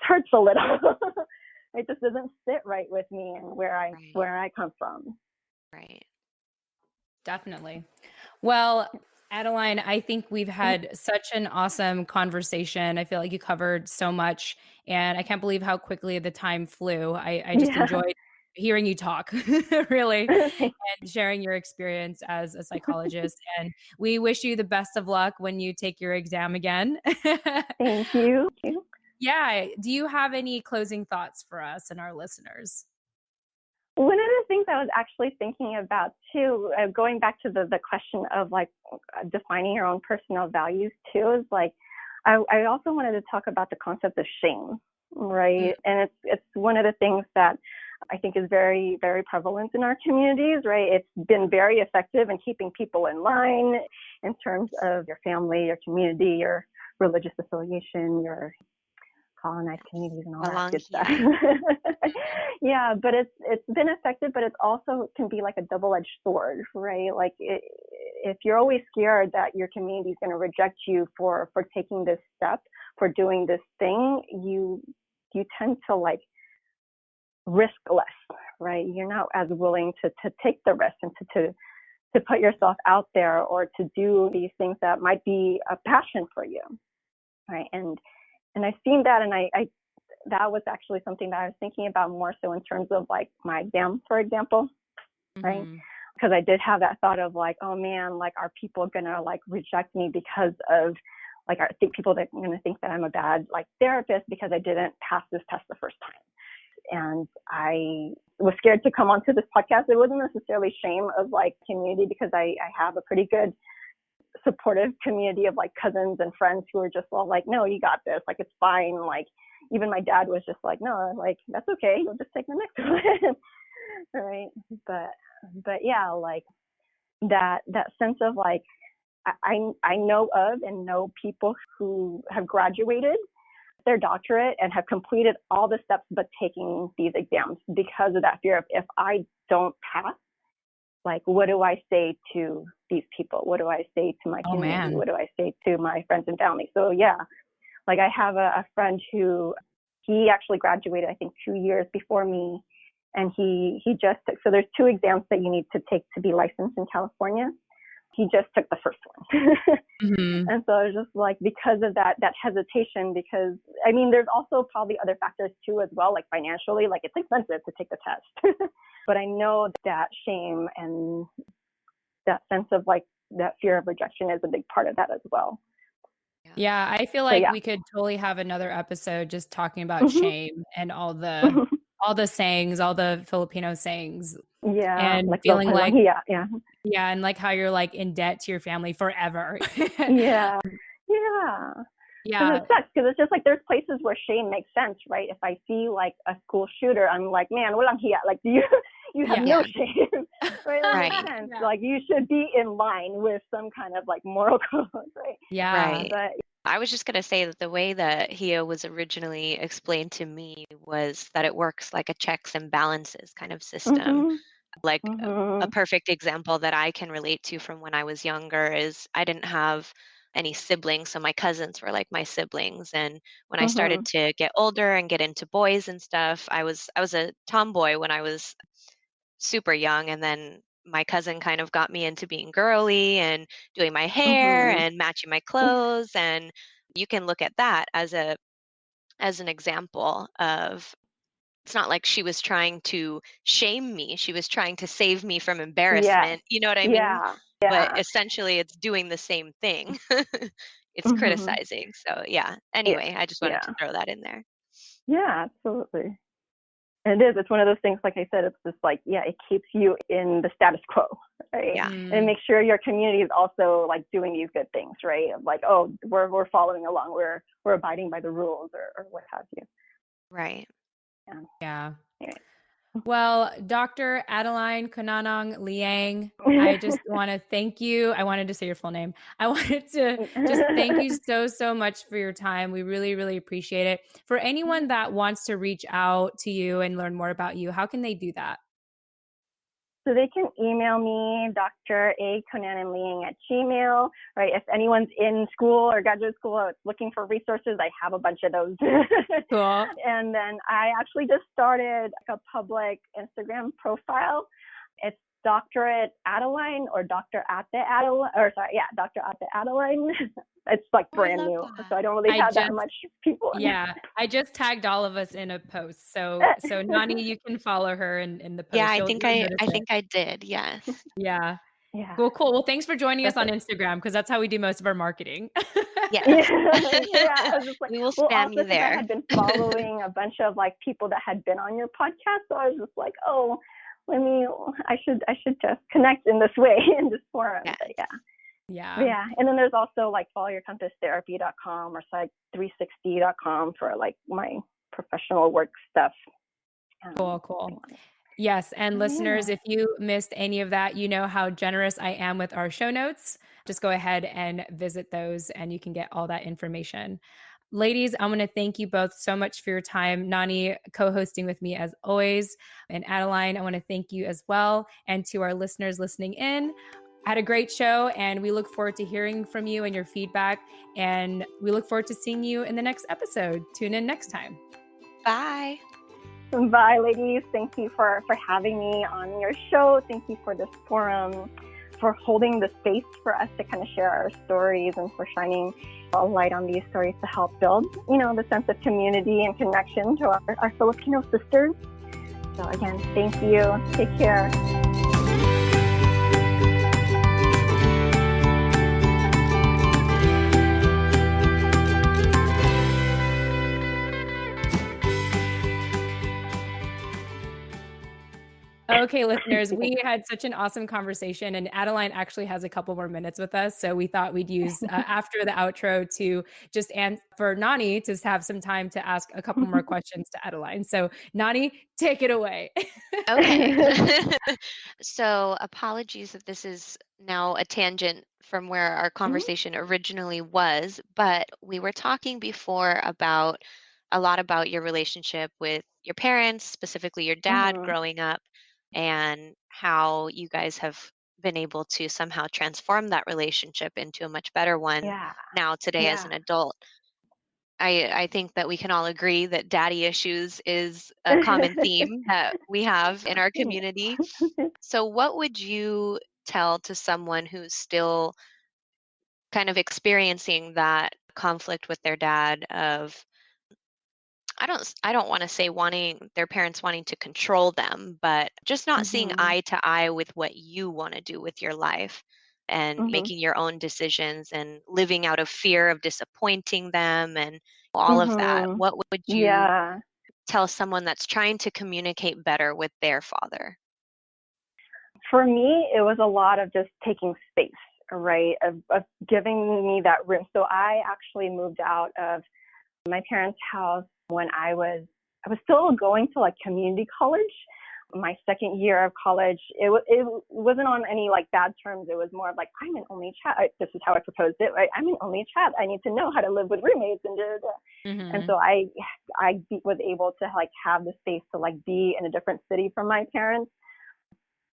hurts a little. It just doesn't sit right with me and where I come from. Right. Definitely. Well, Adeleine, I think we've had such an awesome conversation. I feel like you covered so much, and I can't believe how quickly the time flew. I just enjoyed hearing you talk, really, and sharing your experience as a psychologist. And we wish you the best of luck when you take your exam again. Thank you. Yeah. Do you have any closing thoughts for us and our listeners? One of the things I was actually thinking about too, going back to the question of like defining your own personal values too, is like, I also wanted to talk about the concept of shame, right? And it's one of the things that I think is very, very prevalent in our communities, right? It's been very effective in keeping people in line in terms of your family, your community, your religious affiliation, your colonized communities and all that good stuff. Yeah, but it's been effective, but it also can be like a double-edged sword, right? Like if you're always scared that your community is going to reject you for taking this step, for doing this thing, you tend to like risk less, right? You're not as willing to take the risk and to put yourself out there or to do these things that might be a passion for you, right? And I've seen that, and I that was actually something that I was thinking about more so in terms of like my exam, for example, right? Because I did have that thought of like, oh man, like are people gonna like reject me because of like I think people that are gonna think that I'm a bad like therapist because I didn't pass this test the first time. And I was scared to come onto this podcast. It wasn't necessarily shame of like community because I have a pretty good supportive community of like cousins and friends who are just all like, no, you got this, like it's fine. Like even my dad was just like, no, like that's okay, you'll just take the next one. Right. But yeah, like that sense of like I know of and know people who have graduated their doctorate and have completed all the steps but taking these exams because of that fear of if I don't pass, like, what do I say to these people? What do I say to my community? What do I say to my friends and family? So yeah, like I have a friend who he actually graduated, I think 2 years before me. And he just took, so there's 2 exams that you need to take to be licensed in California. He just took the first one. And so I was just like, because of that hesitation, because I mean, there's also probably other factors too as well, like financially, like it's expensive to take the test. But I know that shame and that sense of like that fear of rejection is a big part of that as well. Yeah, I feel like we could totally have another episode just talking about shame and all the sayings, all the Filipino sayings. Yeah. And like feeling like, yeah. Yeah. And like how you're like in debt to your family forever. Yeah. Yeah. It sucks because it's just like there's places where shame makes sense, right? If I see like a school shooter, I'm like, man, walang hiya. Like you have no shame, right? That makes sense. Like you should be in line with some kind of like moral code, right? Yeah. Right. But I was just going to say that the way that HIA was originally explained to me was that it works like a checks and balances kind of system. Like a perfect example that I can relate to from when I was younger is I didn't have any siblings, so my cousins were like my siblings. And when I started to get older and get into boys and stuff, I was a tomboy when I was super young, and then my cousin kind of got me into being girly and doing my hair and matching my clothes. And you can look at that as an example of, it's not like she was trying to shame me, she was trying to save me from embarrassment. You know what I mean? But essentially it's doing the same thing. It's criticizing. So yeah, anyway, I just wanted to throw that in there. Yeah, absolutely. And it is. It's one of those things, like I said, it's just like, it keeps you in the status quo, right? Yeah. And make sure your community is also like doing these good things, right? Like, oh, we're following along, we're abiding by the rules or what have you. Right. Yeah. Yeah. Anyway. Well, Dr. Adeleine Conanan Liang, I just want to thank you. I wanted to say your full name. I wanted to just thank you so, so much for your time. We really, really appreciate it. For anyone that wants to reach out to you and learn more about you, how can they do that? So they can email me, Dr. A. Conanan Liang at Gmail, right? If anyone's in school or graduate school looking for resources, I have a bunch of those. Cool. And then I actually just started a public Instagram profile. It's Doctorate Adeleine or Dr. at the Adeleine, or sorry, yeah, Dr. at the Adeleine. It's like brand new, that. so I don't really have that much people. Yeah, I just tagged all of us in a post. So Nani, you can follow her in the post. Yeah, You'll notice I it. think I did. Yes. Yeah. Yeah. Well, cool. Well, thanks for joining us on Perfect. Instagram because that's how we do most of our marketing. Yes. Yeah, I was just like, We will well, spam also you because I there. had been following a bunch of like people that had been on your podcast, so I was just like, oh, I should just connect in this way in this forum. Yes. But yeah. Yeah. But yeah, and then there's also like followyourcompasstherapy.com or psych360.com for like my professional work stuff. Cool. Yes. And listeners, if you missed any of that, you know how generous I am with our show notes. Just go ahead and visit those and you can get all that information. Ladies, I want to thank you both so much for your time. Nani co-hosting with me as always. And Adeleine, I want to thank you as well. And to our listeners listening in, I had a great show and we look forward to hearing from you and your feedback. And we look forward to seeing you in the next episode. Tune in next time. Bye. Bye, ladies. Thank you for having me on your show. Thank you for this forum, for holding the space for us to kind of share our stories and for shining a light on these stories to help build, the sense of community and connection to our Filipino sisters. So again, thank you. Take care. Okay, listeners, we had such an awesome conversation, and Adeleine actually has a couple more minutes with us. So we thought we'd use after the outro to just for Nani to have some time to ask a couple more questions to Adeleine. So Nani, take it away. Okay. So apologies if this is now a tangent from where our conversation originally was, but we were talking before about a lot about your relationship with your parents, specifically your dad growing up, and how you guys have been able to somehow transform that relationship into a much better one now today as an adult. I think that we can all agree that daddy issues is a common theme that we have in our community. So what would you tell to someone who's still kind of experiencing that conflict with their dad of I don't want to say wanting their parents wanting to control them, but just not seeing eye to eye with what you want to do with your life and making your own decisions and living out of fear of disappointing them and all of that. What would you tell someone that's trying to communicate better with their father? For me, it was a lot of just taking space, right? Of giving me that room. So I actually moved out of my parents' house when I was still going to like community college. My second year of college, it wasn't on any like bad terms. It was more of like, I'm an only child. This is how I proposed it, right? I'm an only child. I need to know how to live with roommates and And so I was able to like have the space to like be in a different city from my parents,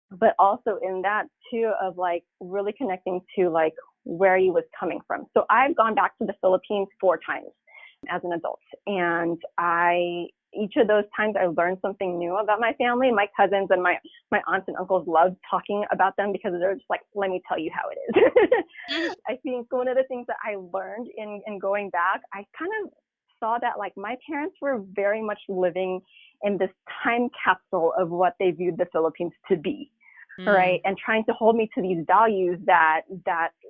but also in that too of like really connecting to like where he was coming from. So I've gone back to the Philippines 4 times as an adult, and each of those times I learned something new about my family. My cousins and my aunts and uncles loved talking about them because they're just like, let me tell you how it is. I think one of the things that I learned in going back, I kind of saw that like my parents were very much living in this time capsule of what they viewed the Philippines to be. Right. And trying to hold me to these values that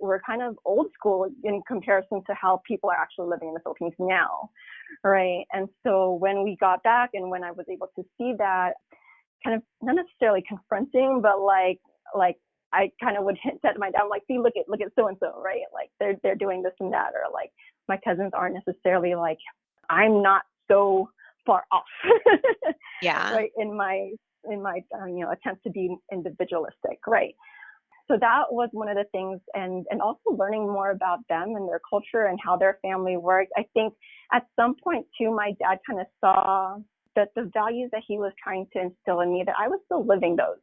were kind of old school in comparison to how people are actually living in the Philippines now. Right. And so when we got back and when I was able to see that, kind of not necessarily confronting, but like I kind of would hint at my dad, I'm like, see, look at so and so, right? Like they're doing this and that, or like my cousins aren't necessarily like, I'm not so far off, Yeah. right? In my attempt to be individualistic, right? So that was one of the things, and also learning more about them and their culture and how their family worked. I think at some point too, my dad kind of saw that the values that he was trying to instill in me, that I was still living those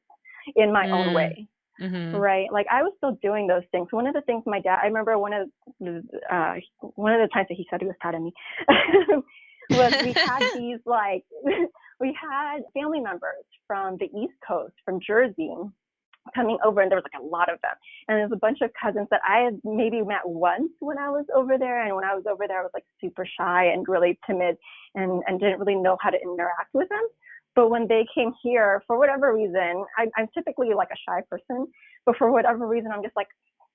in my own way. Mm-hmm. Right. Like I was still doing those things. One of the things my dad, I remember one of the times that he said he was proud of me was we had these we had family members from the East Coast, from Jersey, coming over, and there was like a lot of them. And there's a bunch of cousins that I had maybe met once when I was over there. And when I was over there, I was like super shy and really timid and didn't really know how to interact with them. But when they came here, for whatever reason, I'm typically like a shy person, but for whatever reason, I'm just like,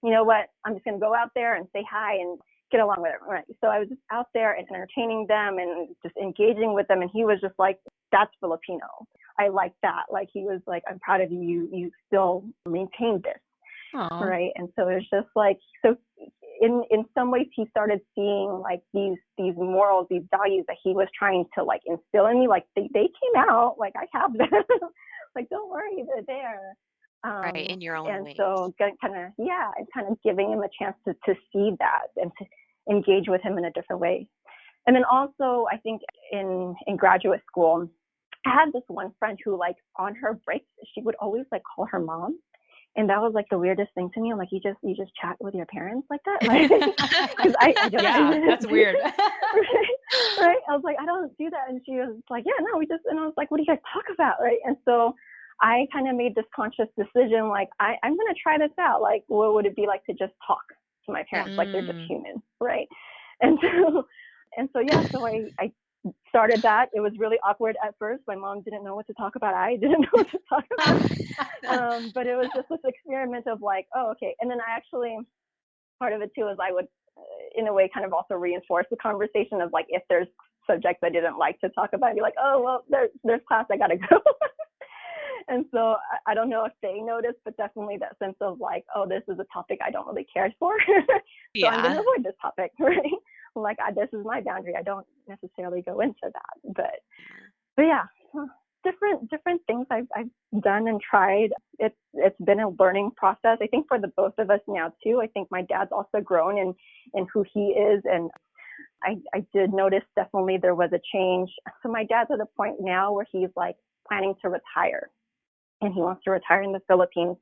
you know what, I'm just going to go out there and say hi and get along with everyone. Right? So I was just out there and entertaining them and just engaging with them. And he was just like, that's Filipino. I like that. Like he was like, I'm proud of you. You still maintained this. Aww. Right. And so it's just like, so in some ways he started seeing like these morals, these values that he was trying to like instill in me. Like they came out, like I have them. Like, don't worry, they're there. Right, in your own and ways. So kind of giving him a chance to see that and to engage with him in a different way. And then also I think in graduate school, I had this one friend who like on her breaks, she would always like call her mom. And that was like the weirdest thing to me. I'm like, you just chat with your parents like that? Like, 'cause I don't, yeah, that's weird. right? I was like, I don't do that. And she was like, yeah, no, and I was like, what do you guys talk about? Right. And so I kind of made this conscious decision, like, I'm going to try this out. Like, what would it be like to just talk to my parents? Like they're just human. Right. And so, I started that. It was really awkward at first. My mom didn't know what to talk about. I didn't know what to talk about. But it was just this experiment of like, oh, okay. And then I actually, part of it too is I would, in a way, kind of also reinforce the conversation of like, if there's subjects I didn't like to talk about, I'd be like, oh, well, there's class, I gotta go. And so I don't know if they noticed, but definitely that sense of like, oh, this is a topic I don't really care for. So I'm going to avoid this topic, right? Like, this is my boundary. I don't necessarily go into that. But yeah, different things I've done and tried. It's been a learning process. I think for the both of us now too. I think my dad's also grown in who he is, and I did notice definitely there was a change. So my dad's at a point now where he's like planning to retire, and he wants to retire in the Philippines.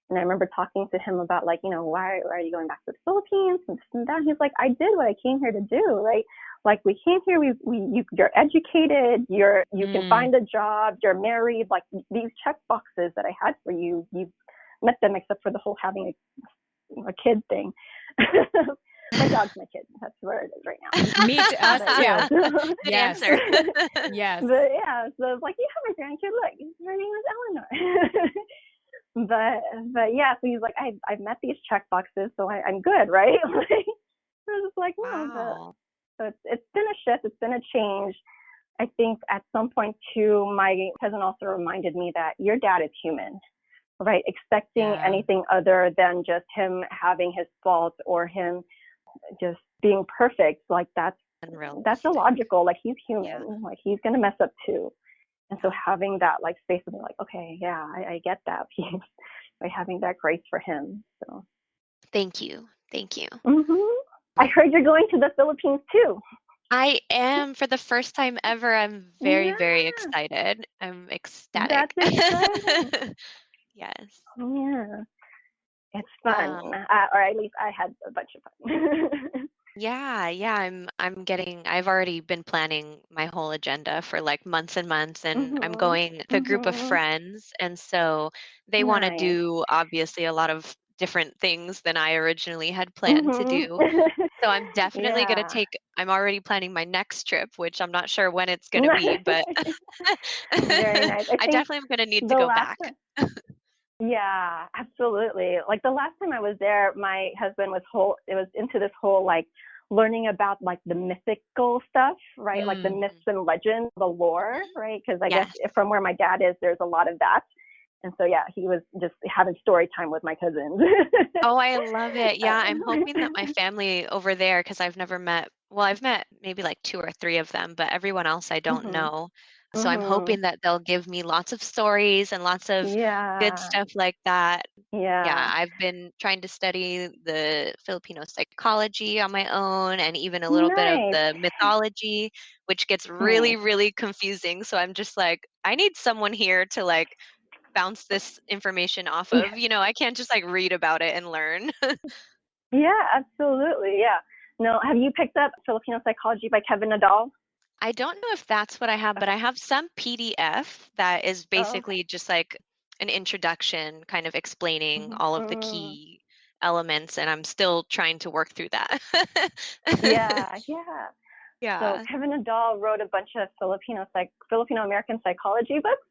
And I remember talking to him about like, why are you going back to the Philippines and this and that? He's like, I did what I came here to do, right? Like we came here, you're educated, you can find a job, you're married, like these check boxes that I had for you, you've met them, except for the whole having a kid thing. My dog's my kid. That's where it is right now. Me too. Us too. Yeah. Good answer. Yes. But yeah, so it's like, you have a grandkid. Look, her name is Eleanor. But yeah, so he's like, I've met these check boxes, so I'm good, right? Like, I was just like, no, Wow. but it's been a shift. It's been a change. I think at some point too, my cousin also reminded me that your dad is human, right? Expecting anything other than just him having his faults or him just being perfect, like that's illogical. Like he's human, like he's gonna mess up too. And so having that like space of like, okay, yeah, I get that piece by having that grace for him. So Thank you. I heard you're going to the Philippines too. I am, for the first time ever. I'm very, very excited. I'm ecstatic. That's exciting. Yes. Oh yeah, it's fun, or at least I had a bunch of fun. Yeah. I've already been planning my whole agenda for like months and months, and I'm going with a group of friends. And so they want to do obviously a lot of different things than I originally had planned to do. So I'm definitely going to I'm already planning my next trip, which I'm not sure when it's going to be, but very nice. I definitely am going to need to go back. Yeah, absolutely. Like the last time I was there, my husband was into this whole like learning about like the mythical stuff, right? Like the myths and legends, the lore, right? Because I guess from where my dad is, there's a lot of that. And so, yeah, he was just having story time with my cousins. Oh, I love it. Yeah, I'm hoping that my family over there, because I've met maybe like 2 or 3 of them, but everyone else I don't Mhm. know. So I'm Mhm. hoping that they'll give me lots of stories and lots of good Yeah. stuff like that. Yeah, Yeah. I've been trying to study the Filipino psychology on my own and even a little bit of Nice. the mythology, which gets really, Nice. really confusing. So I'm just like, I need someone here to like bounce this information off Yeah. of. I can't just like read about it and learn. Yeah, absolutely. Yeah. No, have you picked up Filipino Psychology by Kevin Nadal? I don't know if that's what I have, but Okay. I have some PDF that is Oh, okay. basically just like an introduction, kind of explaining all of the Mhm. key elements, and I'm still trying to work through that. Yeah, yeah. So Yeah. Kevin Nadal wrote a bunch of Filipino American psychology books.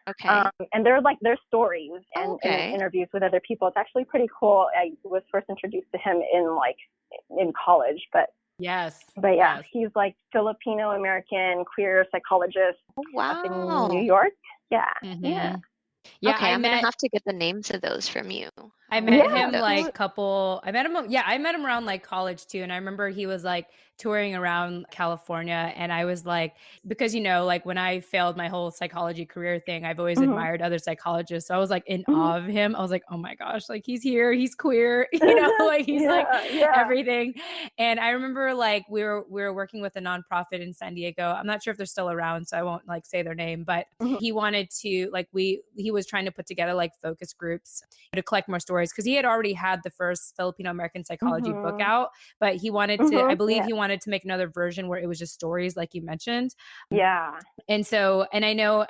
Okay. And they're stories Oh, and okay. interviews with other people. It's actually pretty cool. I was first introduced to him in college, Yes. but yeah, Yes. he's like Filipino American queer psychologist Oh, up in New wow. York. Yeah, yeah, Mm-hmm. Yeah, Okay, I'm gonna have to get the names of those from you. I I will met yeah, him read those. like I met him, yeah, I met him around like college too. And I remember he was like touring around California. And I was like, because, like when I failed my whole psychology career thing, I've always mm-hmm. admired other psychologists. So I was like in Mm-hmm. awe of him. I was like, oh my gosh, like he's here, he's queer, like he's like Yeah, yeah. everything. And I remember like we were working with a nonprofit in San Diego. I'm not sure if they're still around, so I won't like say their name, but Mm-hmm. he wanted to like he was trying to put together like focus groups to collect more stories because he had already had the first Filipino American psychology book Mm-hmm. out, but he wanted to, I Mm-hmm. believe Yeah, he wanted to make another version where it was just stories like you mentioned. yeah. And so, and I know,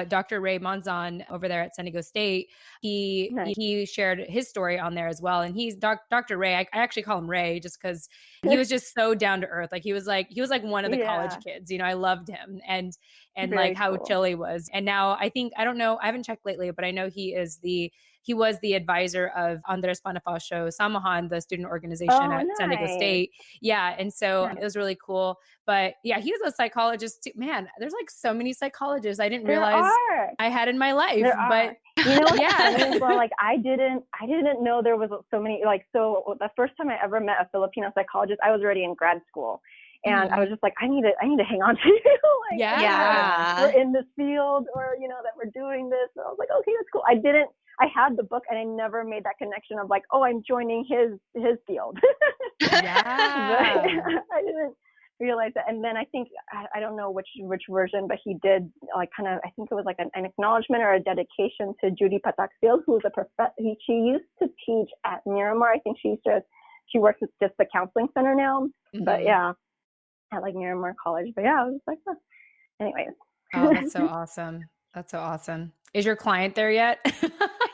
Dr. Ray Monzon over there at San Diego State, Nice. he shared his story on there as well. And he's Dr. Ray. I actually call him Ray just because he was just so down to earth. Like he was like one of the college Yeah, kids. I loved him and like very how cool. chill he was. And now I don't know, I haven't checked lately, but I know he was the advisor of Andres Panafascio Samahan, the student organization Oh, at San Diego nice. State. Yeah. And so Nice. it was really cool. But yeah, he's a psychologist too. Man, there's like so many psychologists I didn't There realize are. I had in my life. There But are. You know what's funny yeah. as well? Like I didn't know there was so many. Like so, the first time I ever met a Filipino psychologist, I was already in grad school, and I was just like, I need to hang on to you. Like, Yeah. Yeah. we're in this field, or that we're doing this. So I was like, okay, that's cool. I had the book, and I never made that connection of like, oh, I'm joining his field. Yeah. But I didn't realize that. And then I think I don't know which version, but he did like kind of, I think it was like an acknowledgement or a dedication to Judy Patakfield, who's a professor. She used to teach at Miramar. I think she works at just the counseling center now. Mhm. But yeah, at like Miramar College. But yeah, I was like, huh. Anyways. Oh, that's so awesome. That's so awesome. Is your client there yet?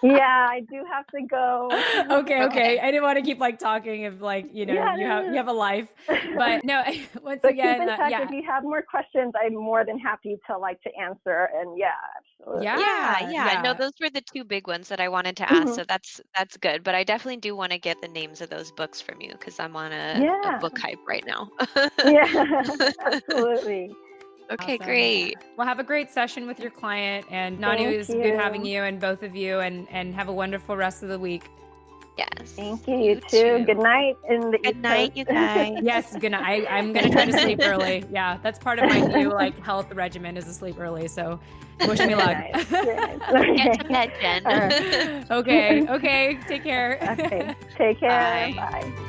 Yeah, I do have to go. Okay. I didn't want to keep like talking if like, Yeah, you have a life. But no, once But again, keep in touch. yeah. If you have more questions, I'm more than happy to answer. And yeah, absolutely. Yeah. No, Yeah. those were the 2 big ones that I wanted to ask. Mhm. So that's good. But I definitely do want to get the names of those books from you because I'm on a Yeah. book hype right now. Yeah, absolutely. Okay, Awesome. great. Well, have a great session with your client. And Nani, Thank it was good having you. you and both of you, and have a wonderful rest of the week. Yes. Thank you. You too. Good night in the Good East night, Coast. you guys. Yes, good night. I'm gonna try to sleep early. Yeah, that's part of my new like health regimen is to sleep early. So wish me luck. Nice. Very nice. Get to bed, Jen. Okay. Take care. Okay. Take care. Bye. Bye.